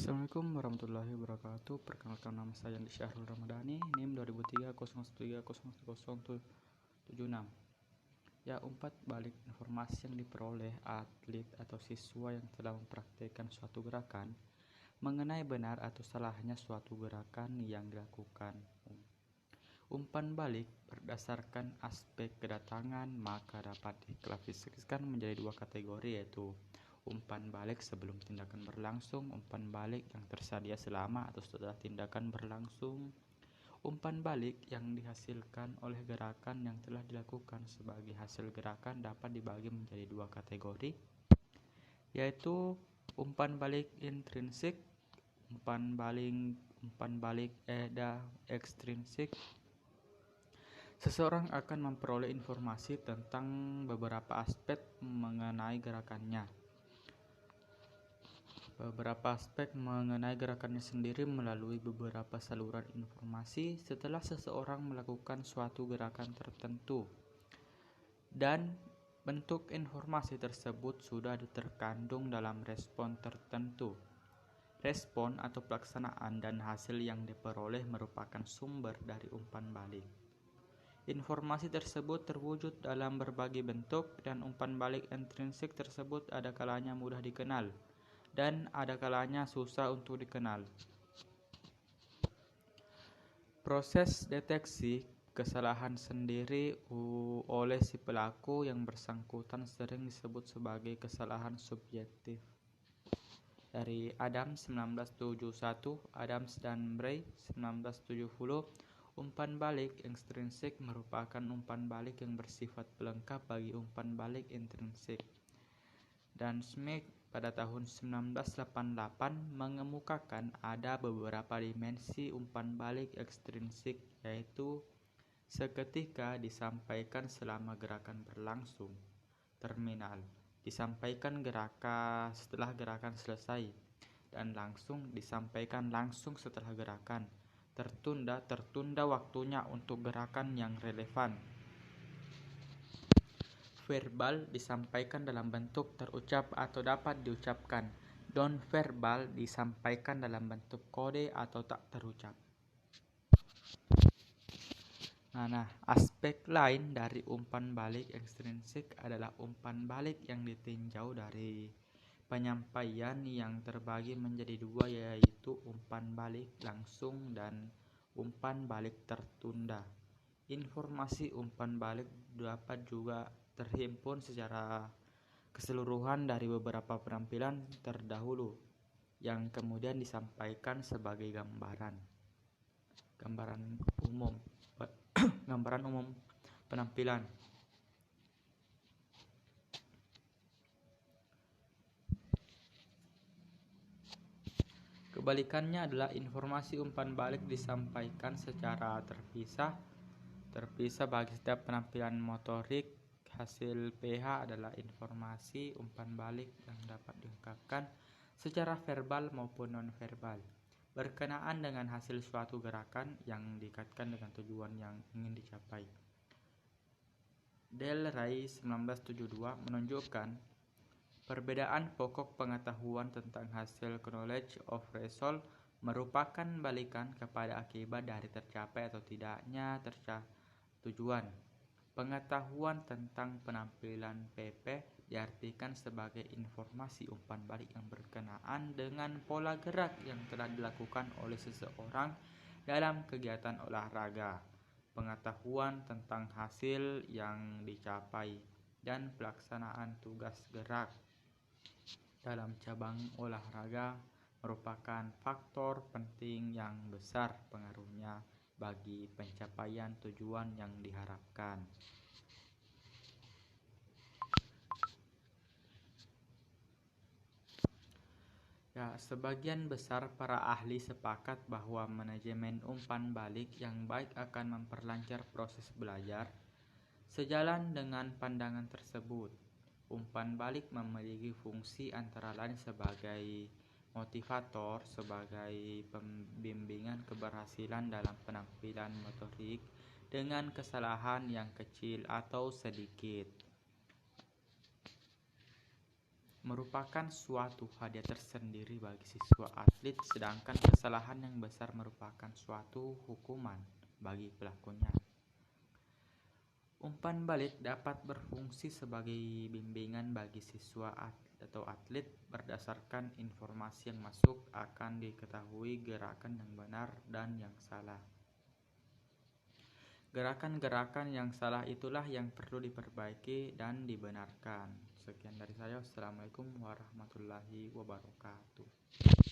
Assalamualaikum warahmatullahi wabarakatuh. Perkenalkan, nama saya Syahrul Ramadhani, NIM 2003 Ya, umpan balik informasi yang diperoleh atlet atau siswa yang telah mempraktikkan suatu gerakan mengenai benar atau salahnya suatu gerakan yang dilakukan. Umpan balik berdasarkan aspek kedatangan maka dapat diklasifikasikan menjadi dua kategori, yaitu umpan balik sebelum tindakan berlangsung, umpan balik yang tersedia selama atau setelah tindakan berlangsung. Umpan balik yang dihasilkan oleh gerakan yang telah dilakukan sebagai hasil gerakan dapat dibagi menjadi dua kategori, yaitu umpan balik intrinsik, umpan balik ekstrinsik. Seseorang akan memperoleh informasi tentang beberapa aspek mengenai gerakannya. Sendiri melalui beberapa saluran informasi setelah seseorang melakukan suatu gerakan tertentu, dan bentuk informasi tersebut sudah terkandung dalam respon tertentu. Respon atau pelaksanaan dan hasil yang diperoleh merupakan sumber dari umpan balik. Informasi tersebut terwujud dalam berbagai bentuk, dan umpan balik intrinsik tersebut ada kalanya mudah dikenal dan ada kalanya susah untuk dikenal. Proses deteksi kesalahan sendiri oleh si pelaku yang bersangkutan sering disebut sebagai kesalahan subjektif. Dari Adams 1971, Adams dan Bray 1970, umpan balik ekstrinsik merupakan umpan balik yang bersifat pelengkap bagi umpan balik intrinsik. Dan Smith pada tahun 1988 mengemukakan ada beberapa dimensi umpan balik ekstrinsik, yaitu seketika disampaikan selama gerakan berlangsung, terminal disampaikan setelah gerakan selesai, dan langsung disampaikan langsung setelah gerakan, tertunda waktunya untuk gerakan yang relevan. Verbal disampaikan dalam bentuk terucap atau dapat diucapkan. Non-verbal disampaikan dalam bentuk kode atau tak terucap. Nah, aspek lain dari umpan balik ekstrinsik adalah umpan balik yang ditinjau dari penyampaian yang terbagi menjadi dua, yaitu umpan balik langsung dan umpan balik tertunda. Informasi umpan balik dapat juga terhimpun secara keseluruhan dari beberapa penampilan terdahulu yang kemudian disampaikan sebagai gambaran umum penampilan. Kebalikannya adalah informasi umpan balik disampaikan secara terpisah bagi setiap penampilan motorik. Hasil PH adalah informasi umpan balik yang dapat diungkapkan secara verbal maupun non-verbal berkenaan dengan hasil suatu gerakan yang dikaitkan dengan tujuan yang ingin dicapai. Del Rey 1972 menunjukkan perbedaan pokok pengetahuan tentang hasil knowledge of result merupakan balikan kepada akibat dari tercapai atau tidaknya tujuan. Pengetahuan tentang penampilan PP diartikan sebagai informasi umpan balik yang berkenaan dengan pola gerak yang telah dilakukan oleh seseorang dalam kegiatan olahraga, pengetahuan tentang hasil yang dicapai, dan pelaksanaan tugas gerak dalam cabang olahraga merupakan faktor penting yang besar pengaruhnya bagi pencapaian tujuan yang diharapkan. Sebagian besar para ahli sepakat bahwa manajemen umpan balik yang baik akan memperlancar proses belajar. Sejalan dengan pandangan tersebut, umpan balik memiliki fungsi antara lain sebagai motivator, sebagai pembimbingan keberhasilan dalam penampilan motorik dengan kesalahan yang kecil atau sedikit. merupakan suatu hadiah tersendiri bagi siswa atlet, sedangkan kesalahan yang besar merupakan suatu hukuman bagi pelakunya. Umpan balik dapat berfungsi sebagai bimbingan bagi siswa atau atlet. Berdasarkan informasi yang masuk, akan diketahui gerakan yang benar dan yang salah. Gerakan-gerakan yang salah itulah yang perlu diperbaiki dan dibenarkan. Sekian dari saya. Wassalamualaikum warahmatullahi wabarakatuh.